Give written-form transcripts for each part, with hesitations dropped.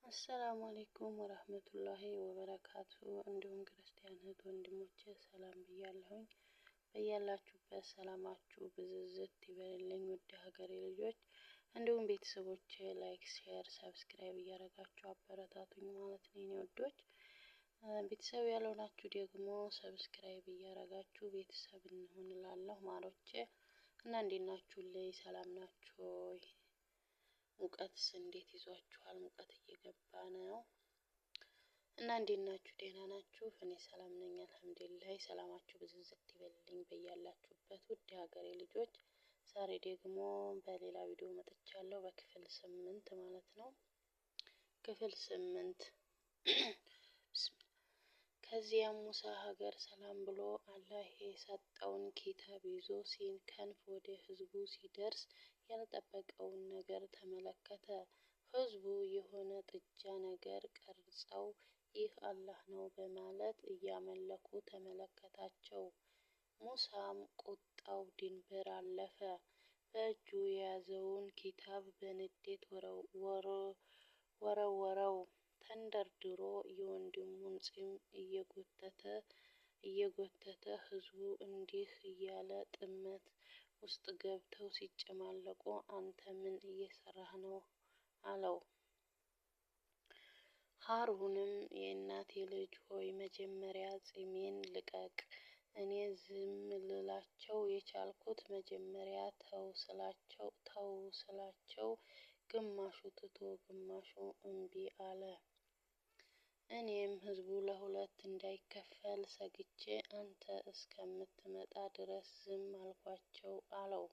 አሰላሙ አለይኩም ወራህመቱላሂ ወበረካቱ። እንዲሁም ክርስቲያን እህት ወንድሞቼ ሰላም ብያለሁኝ። በያላችሁበት ሰላማችሁ ብዝዝት ይበልልኝ። ውድ ሀገሬ ልጆች እንዲሁም ቤተሰቦቼ ላይክ፣ ሼር፣ ሰብስክራይብ እያደረጋችሁ አበረታቱኝ ማለት ነው የኔ ወዶች። ቤተሰብ ያልሆናችሁ ደግሞ ሰብስክራይብ እያደረጋችሁ ቤተሰብ እንሁን እላለሁ ማሮቼ። እና እንዴት ናችሁልኝ? ሰላም ናችሁ ወይ? ሙቀትስ እንዴት ይዟችኋል? ሙቀት እየገባ ነው እና እንዴት ናችሁ? ደህና ናችሁ? እኔ ሰላም ነኝ አልሐምዱሊላህ። ሰላማችሁ ብዝዝት ይበልልኝ በያላችሁበት ውድ ሀገሬ ልጆች። ዛሬ ደግሞ በሌላ ቪዲዮ መጥቻለሁ፣ በክፍል 8 ማለት ነው። ክፍል 8 ከዚያም ሙሳ ሀገር ሰላም ብሎ አላህ የሰጠውን ኪታብ ይዞ ሲከንፍ ወደ ህዝቡ ሲደርስ ያልጠበቀውን ነገር ተመለከተ። ህዝቡ የሆነ ጥጃ ነገር ቀርጸው ይህ አላህ ነው በማለት እያመለኩ ተመለከታቸው። ሙሳም ቁጣው ድንበር አለፈ። በእጁ የያዘውን ኪታብ በንዴት ወረወረው። ተንደርድሮ የወንድሙን ፂም እየጎተተ ህዝቡ እንዲህ እያለ ጥመት ውስጥ ገብተው ሲጨማለቁ አንተ ምን እየሰራህ ነው? አለው። ሃሩንም የእናቴ ልጅ ሆይ መጀመሪያ ፂሜን ልቀቅ። እኔ ዝም ልላቸው የቻልኩት መጀመሪያ ተው ስላቸው ግማሹ ትቶ ግማሹ እምቢ አለ። እኔም ህዝቡ ለሁለት እንዳይከፈል ሰግቼ አንተ እስከምትመጣ ድረስ ዝም አልኳቸው አለው።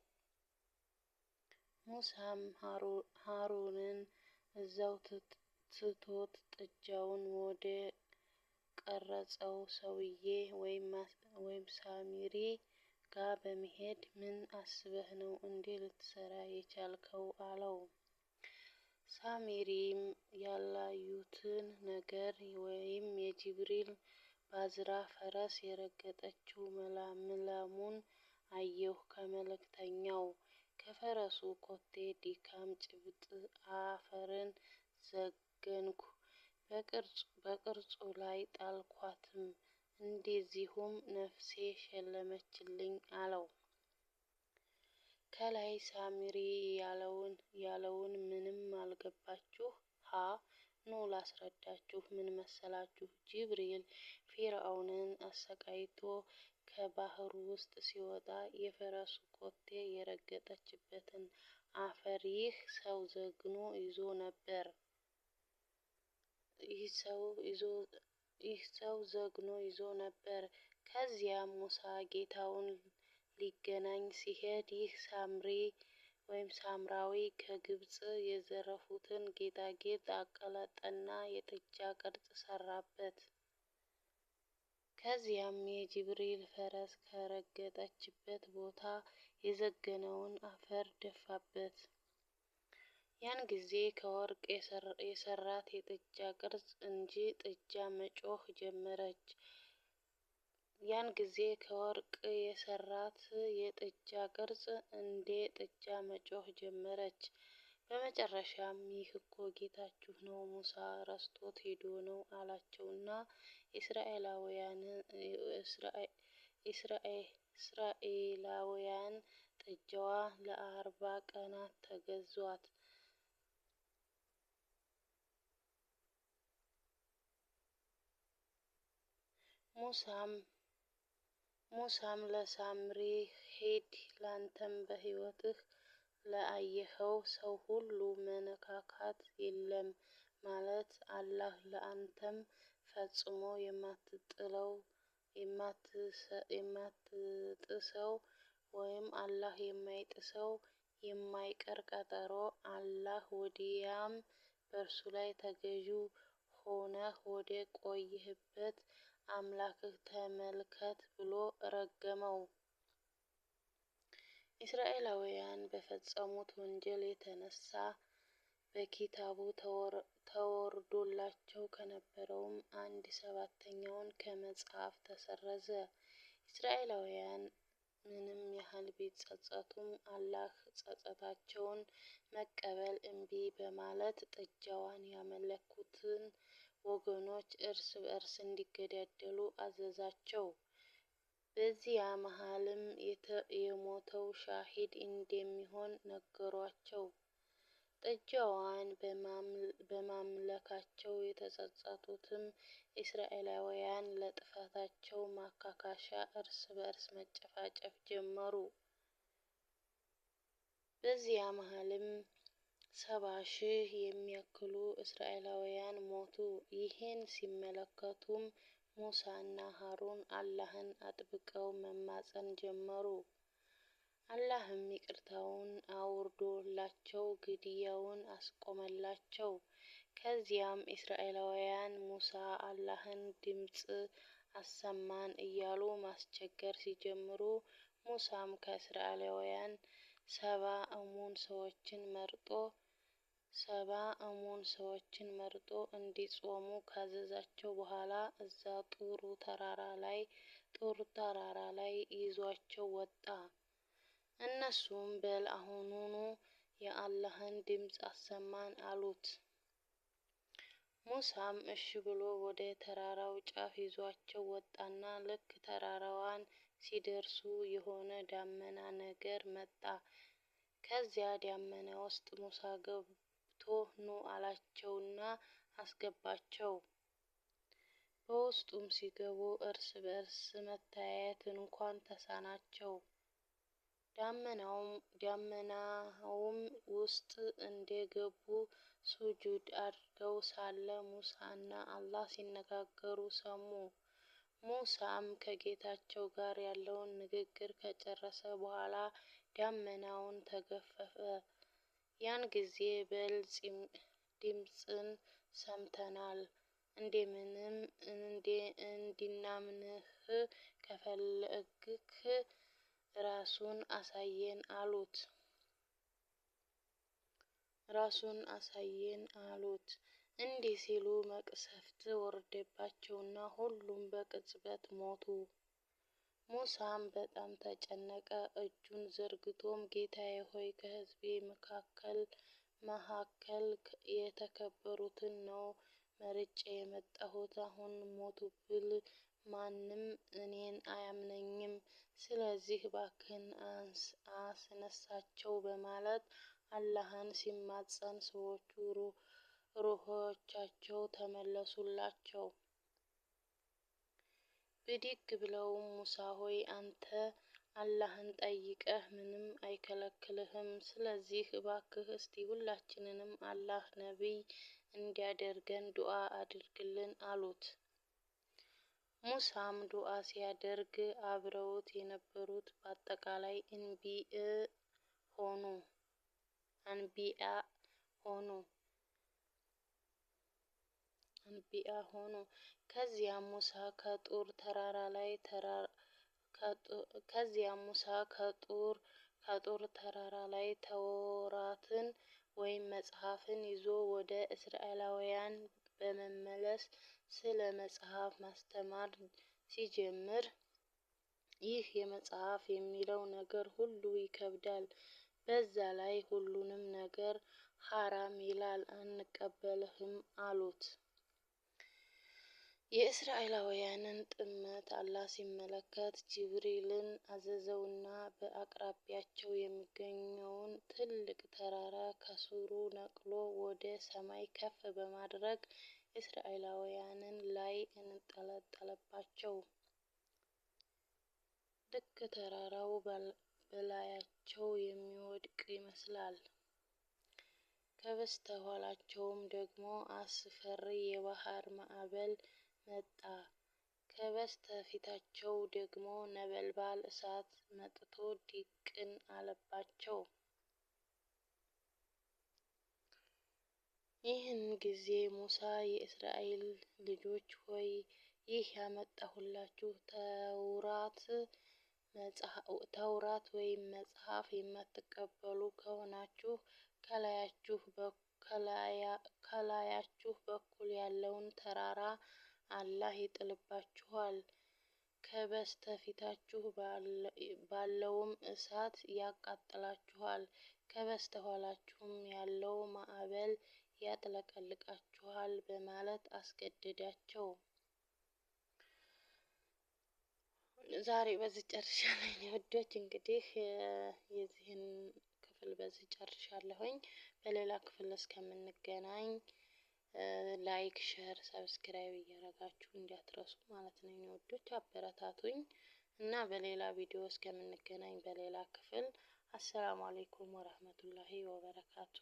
ሙሳም ሃሩንን እዛው ትቶት ጥጃውን ወደ ቀረጸው ሰውዬ ወይም ሳሚሪ ጋ በመሄድ ምን አስበህ ነው እንዲህ ልትሰራ የቻልከው? አለው። ሳሚሪም ያላዩትን ነገር ወይም የጅብሪል ባዝራ ፈረስ የረገጠችው ምላሙን አየሁ ከመልእክተኛው። ከፈረሱ ኮቴ ድካም ጭብጥ አፈርን ዘገንኩ። በቅርጹ ላይ ጣልኳትም፣ እንደዚሁም ነፍሴ ሸለመችልኝ አለው። ከላይ ሳሚሪ ያለውን ምንም አልገባችሁ? ኑ ላስረዳችሁ። ምን መሰላችሁ? ጅብሪል ፊርዓውንን አሰቃይቶ ከባህሩ ውስጥ ሲወጣ የፈረሱ ኮቴ የረገጠችበትን አፈር ይህ ሰው ዘግኖ ይዞ ነበር። ከዚያም ሙሳ ጌታውን ሊገናኝ ሲሄድ ይህ ሳምራዊ ከግብጽ የዘረፉትን ጌጣጌጥ አቀለጠና የጥጃ ቅርጽ ሰራበት። ከዚያም የጅብሪል ፈረስ ከረገጠችበት ቦታ የዘገነውን አፈር ደፋበት። ያን ጊዜ ከወርቅ የሰራት የጥጃ ቅርጽ እንጂ ጥጃ መጮህ ጀመረች። በመጨረሻም ይህ እኮ ጌታችሁ ነው፣ ሙሳ ረስቶት ሄዶ ነው አላቸውና እስራኤላውያን ጥጃዋ ለ40 ቀናት ተገዟት። ሙሳም ለሳምሪ ሂድ፣ ላንተም በህይወትህ ለአየኸው ሰው ሁሉ መነካካት የለም ማለት አላህ ለአንተም ፈጽሞ የማትጥሰው ወይም አላህ የማይጥሰው የማይቀር ቀጠሮ አላህ ወዲያም በእርሱ ላይ ተገዢ ሆነህ ወደ ቆየህበት አምላክህ ተመልከት ብሎ ረገመው። እስራኤላውያን በፈጸሙት ወንጀል የተነሳ በኪታቡ ተወርዶላቸው ከነበረውም 1/7 ከመጽሐፍ ተሰረዘ። እስራኤላውያን ምንም ያህል ቢጸጸቱም አላህ ጸጸታቸውን መቀበል እምቢ በማለት ጥጃዋን ያመለኩትን ወገኖች እርስ በእርስ እንዲገዳደሉ አዘዛቸው። በዚያ መሃልም የሞተው ሻሂድ እንደሚሆን ነገሯቸው። ጥጃዋን በማምለካቸው የተጸጸቱትም እስራኤላውያን ለጥፋታቸው ማካካሻ እርስ በእርስ መጨፋጨፍ ጀመሩ። በዚያ መሃልም 70,000 የሚያክሉ እስራኤላውያን ሞቱ። ይህን ሲመለከቱም ሙሳና ሀሩን አላህን አጥብቀው መማፀን ጀመሩ። አላህም ይቅርታውን አውርዶላቸው ግድያውን አስቆመላቸው። ከዚያም እስራኤላውያን ሙሳ አላህን ድምፅ አሰማን እያሉ ማስቸገር ሲጀምሩ ሙሳም ከእስራኤላውያን 70 እሙን ሰዎችን መርጦ እንዲጾሙ ካዘዛቸው በኋላ እዛ ጡር ተራራ ላይ ይዟቸው ወጣ። እነሱም በል አሁኑኑ የአላህን ድምፅ አሰማን አሉት። ሙሳም እሺ ብሎ ወደ ተራራው ጫፍ ይዟቸው ወጣና ልክ ተራራዋን ሲደርሱ የሆነ ዳመና ነገር መጣ። ከዚያ ዳመና ውስጥ ሙሳ ገብቶ ኑ አላቸውና አስገባቸው። በውስጡም ሲገቡ እርስ በእርስ መተያየት እንኳን ተሳናቸው። ዳመናውም ውስጥ እንደገቡ ሱጁድ አድርገው ሳለ ሙሳና አላህ ሲነጋገሩ ሰሙ። ሙሳም ከጌታቸው ጋር ያለውን ንግግር ከጨረሰ በኋላ ዳመናውን ተገፈፈ። ያን ጊዜ በል ድምፅን ሰምተናል፣ እንደምንም እንድናምንህ ከፈለግክ ራሱን አሳየን አሉት። እንዲህ ሲሉ መቅሰፍት ወረደባቸውና ሁሉም በቅጽበት ሞቱ። ሙሳም በጣም ተጨነቀ። እጁን ዘርግቶም ጌታዬ ሆይ ከህዝቤ መካከል የተከበሩትን ነው መርጬ የመጣሁት። አሁን ሞቱ ብል ማንም እኔን አያምነኝም። ስለዚህ እባክህን አስነሳቸው በማለት አላህን ሲማፀን ሰዎቹ ሩሖቻቸው ተመለሱላቸው። ብድግ ብለውም ሙሳ ሆይ አንተ አላህን ጠይቀህ ምንም አይከለክልህም። ስለዚህ እባክህ እስቲ ሁላችንንም አላህ ነቢይ እንዲያደርገን ዱዓ አድርግልን አሉት። ሙሳም ዱዓ ሲያደርግ አብረውት የነበሩት በአጠቃላይ አንቢያ ሆኑ። ከዚያም ሙሳ ከጡር ተራራ ላይ ተውራትን ወይም መጽሐፍን ይዞ ወደ እስራኤላውያን በመመለስ ስለ መጽሐፍ ማስተማር ሲጀምር ይህ የመጽሐፍ የሚለው ነገር ሁሉ ይከብዳል። በዛ ላይ ሁሉንም ነገር ሐራም ይላል፣ አንቀበልህም አሉት። የእስራኤላውያንን ጥመት አላህ ሲመለከት ጅብሪልን አዘዘውና በአቅራቢያቸው የሚገኘውን ትልቅ ተራራ ከስሩ ነቅሎ ወደ ሰማይ ከፍ በማድረግ እስራኤላውያንን ላይ እንጠለጠለባቸው። ልክ ተራራው በላያቸው የሚወድቅ ይመስላል። ከበስተኋላቸውም ደግሞ አስፈሪ የባህር ማዕበል መጣ። ከበስተ ፊታቸው ደግሞ ነበልባል እሳት መጥቶ ድቅን አለባቸው። ይህን ጊዜ ሙሳ የእስራኤል ልጆች ሆይ ይህ ያመጣሁላችሁ ተውራት ወይም መጽሐፍ የማትቀበሉ ከሆናችሁ ከላያችሁ በኩል ያለውን ተራራ አላህ ይጥልባችኋል። ከበስተፊታችሁ ባለውም እሳት ያቃጥላችኋል፣ ከበስተኋላችሁም ያለው ማዕበል ያጥለቀልቃችኋል በማለት አስገደዳቸው። ዛሬ በዚህ ጨርሻለሁ ውዶች። እንግዲህ የዚህን ክፍል በዚህ ጨርሻለሁኝ። በሌላ ክፍል እስከምንገናኝ ላይክ፣ ሸር፣ ሰብስክራይብ እያደረጋችሁ እንዳትረሱ ማለት ነው ውዶች። አበረታቱኝ እና በሌላ ቪዲዮ እስከምንገናኝ በሌላ ክፍል አሰላሙ አለይኩም ወራህመቱላሂ ወበረካቱ።